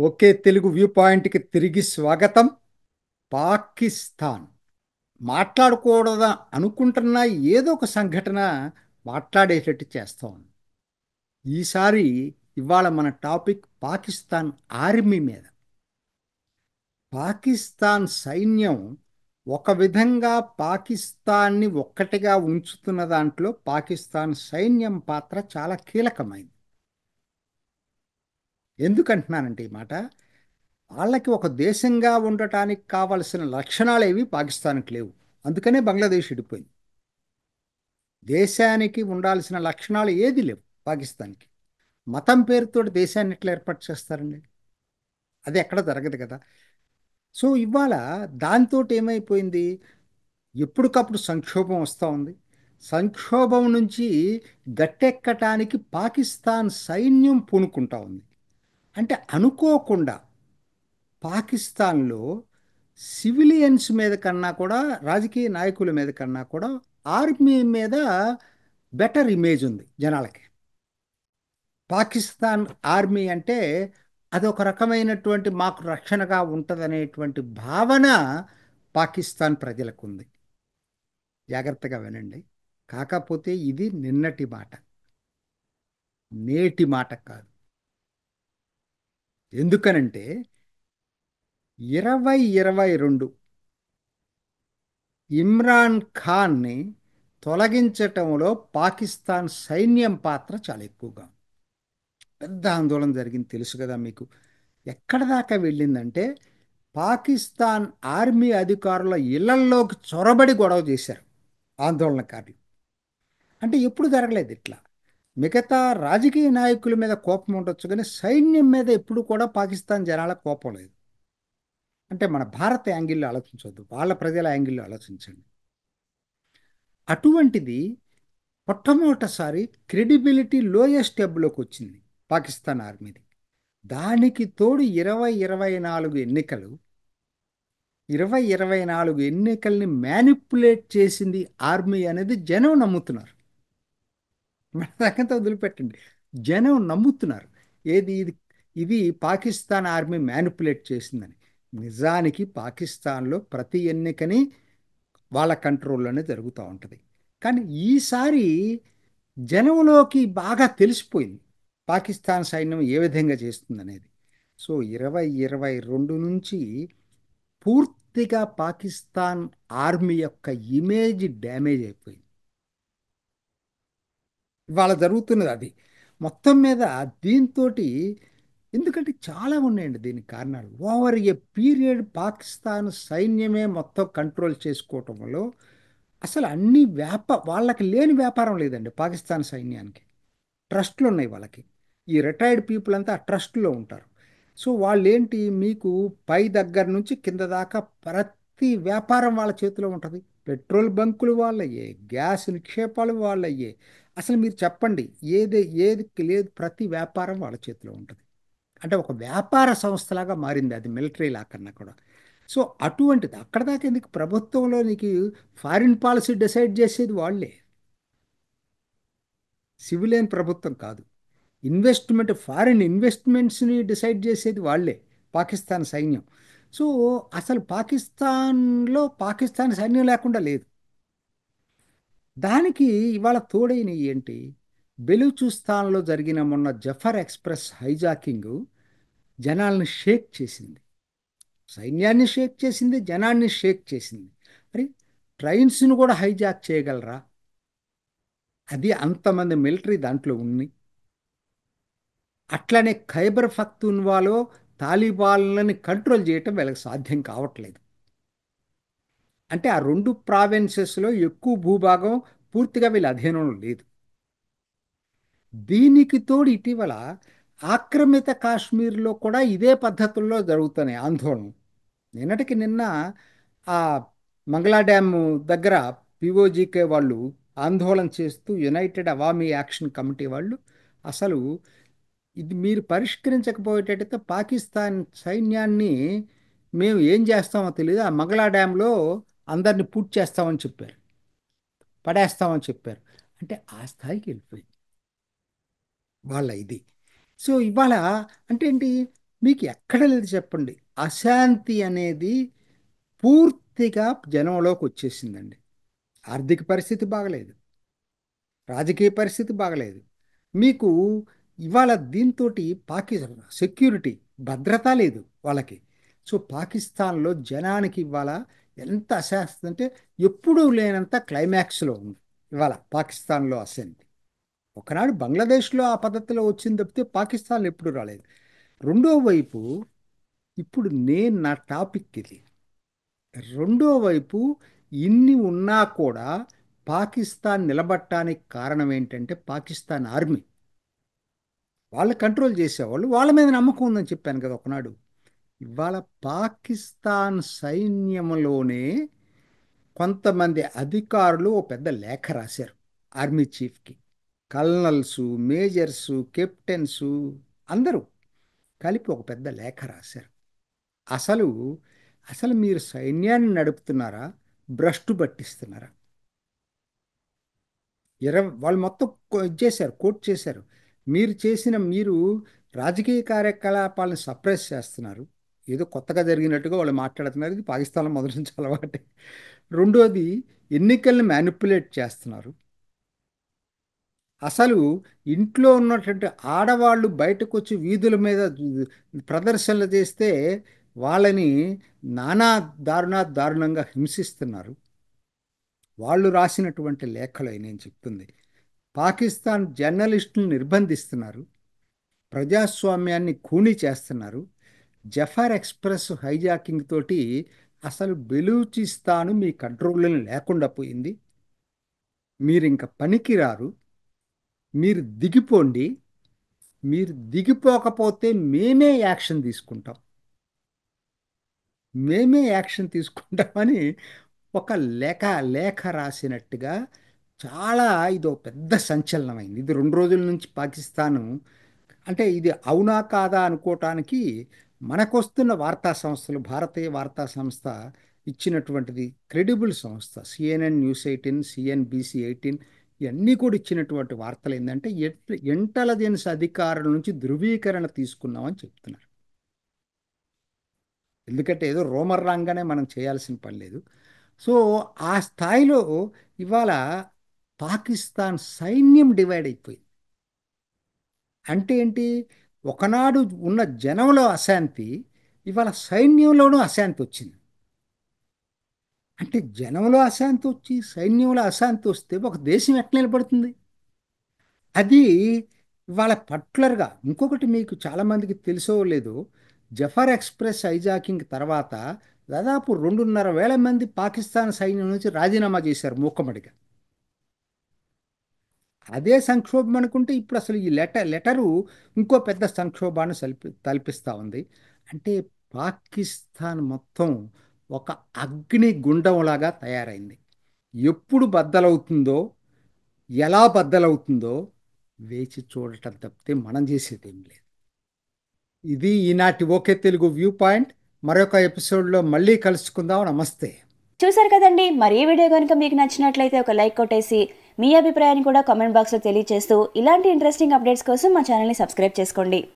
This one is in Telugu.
ఓకే తెలుగు వ్యూ పాయింట్కి తిరిగి స్వాగతం. పాకిస్తాన్ మాట్లాడకూడదా అనుకుంటున్న ఏదో ఒక సంఘటన మాట్లాడేటట్టు చేస్తాం. ఈసారి ఇవాళ మన టాపిక్ పాకిస్తాన్ ఆర్మీ మీద. పాకిస్తాన్ సైన్యం ఒక విధంగా పాకిస్తాన్ని ఒక్కటిగా ఉంచుతున్న దాంట్లో పాకిస్తాన్ సైన్యం పాత్ర చాలా కీలకమైంది. ఎందుకంటున్నానంటే ఈ మాట, వాళ్ళకి ఒక దేశంగా ఉండటానికి కావలసిన లక్షణాలు ఏవి పాకిస్తాన్కి లేవు. అందుకనే బంగ్లాదేశ్ విడిపోయింది. దేశానికి ఉండాల్సిన లక్షణాలు ఏది లేవు పాకిస్తాన్కి. మతం పేరుతో దేశాన్ని ఎట్లా ఏర్పాటు చేస్తారండి? అది ఎక్కడ జరగదు కదా. సో ఇవాళ దాంతో ఏమైపోయింది, ఎప్పటికప్పుడు సంక్షోభం వస్తూ ఉంది. సంక్షోభం నుంచి గట్టెక్కటానికి పాకిస్తాన్ సైన్యం పూనుకుంటా ఉంది. అంటే అనుకోకుండా పాకిస్తాన్లో సివిలియన్స్ మీద కన్నా కూడా, రాజకీయ నాయకుల మీద కన్నా కూడా ఆర్మీ మీద బెటర్ ఇమేజ్ ఉంది జనాలకి. పాకిస్తాన్ ఆర్మీ అంటే అదొక రకమైనటువంటి మాకు రక్షణగా ఉంటుందనేటువంటి భావన పాకిస్తాన్ ప్రజలకు ఉంది. జాగ్రత్తగా వినండి. కాకపోతే ఇది నిన్నటి మాట, నేటి మాట కాదు. ఎందుకనంటే 2022 ఇమ్రాన్ ఖాన్ని తొలగించటంలో పాకిస్తాన్ సైన్యం పాత్ర చాలా ఎక్కువగా ఉంది. పెద్ద ఆందోళన జరిగింది, తెలుసు కదా మీకు. ఎక్కడ దాకా వెళ్ళిందంటే పాకిస్తాన్ ఆర్మీ అధికారుల ఇళ్లల్లోకి చొరబడి గొడవ చేశారు ఆందోళనకారులు. అంటే ఎప్పుడు జరగలేదు ఇట్లా. మిగతా రాజకీయ నాయకుల మీద కోపం ఉండొచ్చు కానీ సైన్యం మీద ఎప్పుడు కూడా పాకిస్తాన్ జనాల కోపం లేదు. అంటే మన భారత యాంగిల్లో ఆలోచించవద్దు, వాళ్ళ ప్రజల యాంగిల్లో ఆలోచించండి. అటువంటిది మొట్టమొదటిసారి క్రెడిబిలిటీ లోయెస్ట్ స్టెబ్లోకి వచ్చింది పాకిస్తాన్ ఆర్మీది. దానికి తోడు 2024 ఎన్నికల్ని మ్యానిపులేట్ చేసింది ఆర్మీ అనేది జనం నమ్ముతున్నారు. మన దగ్గర వదిలిపెట్టండి, జనం నమ్ముతున్నారు. ఏది ఇది, ఇది పాకిస్తాన్ ఆర్మీ మ్యానిపులేట్ చేసిందని. నిజానికి పాకిస్తాన్లో ప్రతి ఎన్నికని వాళ్ళ కంట్రోల్లోనే జరుగుతూ ఉంటుంది. కానీ ఈసారి జనంలోకి బాగా తెలిసిపోయింది పాకిస్తాన్ సైన్యం ఏ విధంగా చేస్తుందనేది. సో 2022 నుంచి పూర్తిగా పాకిస్తాన్ ఆర్మీ యొక్క ఇమేజ్ డ్యామేజ్ అయిపోయింది. ఇవాళ జరుగుతున్నది అది. మొత్తం మీద దీంతో, ఎందుకంటే చాలా ఉన్నాయండి దీనికి కారణాలు. ఓవర్ ఏ పీరియడ్ పాకిస్తాన్ సైన్యమే మొత్తం కంట్రోల్ చేసుకోవటంలో అసలు అన్ని వాళ్ళకి లేని వ్యాపారం లేదండి పాకిస్తాన్ సైన్యానికి. ట్రస్ట్లు ఉన్నాయి వాళ్ళకి. ఈ రిటైర్డ్ పీపుల్ అంతా ఆ ట్రస్ట్లో ఉంటారు. సో వాళ్ళు ఏంటి, మీకు పై దగ్గర నుంచి కింద దాకా ప్రతి వ్యాపారం వాళ్ళ చేతిలో ఉంటుంది. పెట్రోల్ బంకులు వాళ్ళయ్యే, గ్యాస్ నిక్షేపాలు వాళ్ళయ్యే. అసలు మీరు చెప్పండి, ఏది ఏది లేదు, ప్రతి వ్యాపారం వాళ్ళ చేతిలో ఉంటుంది. అంటే ఒక వ్యాపార సంస్థలాగా మారింది అది, మిలిటరీ లా కన్నా కూడా. సో అటువంటిది అక్కడ దాకా ఎందుకు, ప్రభుత్వంలో నీకు ఫారిన్ పాలసీ డిసైడ్ చేసేది వాళ్ళే, సివిలియన్ ప్రభుత్వం కాదు. ఫారిన్ ఇన్వెస్ట్మెంట్స్ని డిసైడ్ చేసేది వాళ్ళే, పాకిస్తాన్ సైన్యం. సో అసలు పాకిస్తాన్ సైన్యం లేకుండా లేదు. దానికి ఇవాళ తోడైన ఏంటి, బెలూచిస్తాన్లో జరిగిన మొన్న జఫర్ ఎక్స్ప్రెస్ హైజాకింగ్ జనాల్ని షేక్ చేసింది. సైన్యాన్ని షేక్ చేసింది, జనాన్ని షేక్ చేసింది. మరి ట్రైన్స్ను కూడా హైజాక్ చేయగలరా? అది అంతమంది మిలిటరీ దాంట్లో ఉంది. అట్లనే ఖైబర్ పఖ్తూన్వాలో తాలిబాన్లని కంట్రోల్ చేయటం వీళ్ళకి సాధ్యం కావట్లేదు. అంటే ఆ రెండు ప్రావిన్సెస్లో ఎక్కువ భూభాగం పూర్తిగా వీళ్ళ అధీనంలో లేదు. దీనికి తోడు ఇటీవల ఆక్రమిత కాశ్మీర్లో కూడా ఇదే పద్ధతుల్లో జరుగుతున్నాయి ఆందోళన. నిన్నటికి నిన్న ఆ మంగళా డ్యామ్ దగ్గర పిఓజికే వాళ్ళు ఆందోళన చేస్తూ, యునైటెడ్ అవామీ యాక్షన్ కమిటీ వాళ్ళు, అసలు ఇది మీరు పరిష్కరించకపోయేటట్టయితే పాకిస్తాన్ సైన్యాన్ని మేము ఏం చేస్తామో తెలియదు, ఆ మంగళా డ్యాంలో అందరిని పూర్తి చేస్తామని చెప్పారు, పడేస్తామని చెప్పారు. అంటే ఆ స్థాయికి వెళ్ళిపోయింది వాళ్ళ ఇది. సో ఇవాళ అంటే ఏంటి, మీకు ఎక్కడ లేదు చెప్పండి. అశాంతి అనేది పూర్తిగా జనంలోకి వచ్చేసిందండి. ఆర్థిక పరిస్థితి బాగలేదు. రాజకీయ పరిస్థితి బాగలేదు. మీకు ఇవాళ దీంతోటి సెక్యూరిటీ భద్రత లేదు వాళ్ళకి. సో పాకిస్తాన్‌లో జనానికి ఇవాళ ఎంత అశాస్తి అంటే ఎప్పుడూ లేనంత క్లైమాక్స్‌లో ఉంది ఇవాళ పాకిస్తాన్‌లో అశాంతి. ఒకనాడు బంగ్లాదేశ్‌లో ఆ పద్ధతిలో వచ్చింది తప్పితే పాకిస్తాన్‌లో ఎప్పుడు రాలేదు. రెండో వైపు ఇప్పుడు నా టాపిక్ ఇది. రెండో వైపు ఇన్ని ఉన్నా కూడా పాకిస్తాన్ నిలబడటానికి కారణం ఏంటంటే పాకిస్తాన్ ఆర్మీ. వాళ్ళు కంట్రోల్ చేసేవాళ్ళు. వాళ్ళ మీద నమ్మకం ఉందని చెప్పాను కదా ఒకనాడు. ఇవాళ పాకిస్తాన్ సైన్యంలోనే కొంతమంది అధికారులు ఓ పెద్ద లేఖ రాశారు ఆర్మీ చీఫ్కి. కల్నల్సు, మేజర్సు, కెప్టెన్సు అందరూ కలిపి ఒక పెద్ద లేఖ రాశారు. అసలు అసలు మీరు సైన్యాన్ని నడుపుతున్నారా? భ్రష్టు పట్టిస్తున్నారా? వాళ్ళు మొత్తం ఇది చేశారు, కోట్ చేశారు. మీరు రాజకీయ కార్యకలాపాలను సప్రెస్ చేస్తున్నారు. ఏదో కొత్తగా జరిగినట్టుగా వాళ్ళు మాట్లాడుతున్నారు. ఇది పాకిస్తాన్లో మొదటి నుంచి అలవాటే. రెండోది, ఎన్నికల్ని మ్యానిపులేట్ చేస్తున్నారు. అసలు ఇంట్లో ఉన్నటువంటి ఆడవాళ్ళు బయటకు వచ్చి వీధుల మీద ప్రదర్శనలు చేస్తే వాళ్ళని నానా దారుణంగా హింసిస్తున్నారు. వాళ్ళు రాసినటువంటి లేఖలు నేను చెప్తుంది. పాకిస్తాన్ జర్నలిస్టులను నిర్బంధిస్తున్నారు. ప్రజాస్వామ్యాన్ని ఖూనీ చేస్తున్నారు. జఫర్ ఎక్స్ప్రెస్ హైజాకింగ్ తోటి అసలు బెలూచిస్తాను మీ కంట్రోల్లో లేకుండా పోయింది. మీరు ఇంక పనికిరారు. మీరు దిగిపోండి. మీరు దిగిపోకపోతే మేమే యాక్షన్ తీసుకుంటామని ఒక లేఖ రాసినట్టుగా చాలా ఇదో పెద్ద సంచలనమైంది. ఇది 2 రోజుల నుంచి పాకిస్తాను అంటే ఇది అవునా కాదా అనుకోవటానికి మనకొస్తున్న వార్తా సంస్థలు, భారతీయ వార్తా సంస్థ ఇచ్చినటువంటిది క్రెడిబుల్ సంస్థ, సిఎన్ఎన్ న్యూస్ 18, CNBC 18 ఇవన్నీ కూడా ఇచ్చినటువంటి వార్తలు ఏంటంటే ఇంటెలిజెన్స్ అధికారుల నుంచి ధృవీకరణ తీసుకున్నామని చెప్తున్నారు. ఎందుకంటే ఏదో రోమర్ రాంగానే మనం చేయాల్సిన పని లేదు. సో ఆ స్థాయిలో ఇవాళ పాకిస్తాన్ సైన్యం డివైడ్ అయిపోయింది. అంటే ఏంటి? ఒకనాడు ఉన్న జనంలో అశాంతి ఇవాళ సైన్యంలోనూ అశాంతి వచ్చింది. అంటే జనంలో అశాంతి వచ్చి సైన్యంలో అశాంతి వస్తే ఒక దేశం ఎట్లా నిలబడుతుంది? అది ఇవాళ పర్టికులర్గా ఇంకొకటి మీకు చాలామందికి తెలుసో లేదో, జఫర్ ఎక్స్ప్రెస్ హైజాకింగ్ తర్వాత దాదాపు 2.5 వేల మంది పాకిస్తాన్ సైన్యం నుంచి రాజీనామా చేశారు మూకమ్మడిగా. అదే సంక్షోభం అనుకుంటే ఇప్పుడు అసలు ఈ లెటరు ఇంకో పెద్ద సంక్షోభాన్ని తలపిస్తూ ఉంది. అంటే పాకిస్తాన్ మొత్తం ఒక అగ్ని గుండంలాగా తయారైంది. ఎప్పుడు బద్దలవుతుందో, ఎలా బద్దలవుతుందో వేచి చూడటం తప్పితే మనం చేసేది ఏం లేదు. ఇది ఈనాటి ఓకే తెలుగు వ్యూ పాయింట్. మరొక ఎపిసోడ్లో మళ్ళీ కలుసుకుందాం. నమస్తే. చూసారు కదండి. మరి ఈ వీడియో కనుక మీకు నచ్చినట్లయితే ఒక లైక్ కొట్టేసి మీ అభిప్రాయాన్ని కూడా కామెంట్ బాక్స్లో తెలియజేస్తూ ఇలాంటి ఇంట్రెస్టింగ్ అప్డేట్స్ కోసం మా ఛానల్ని సబ్స్క్రైబ్ చేసుకోండి.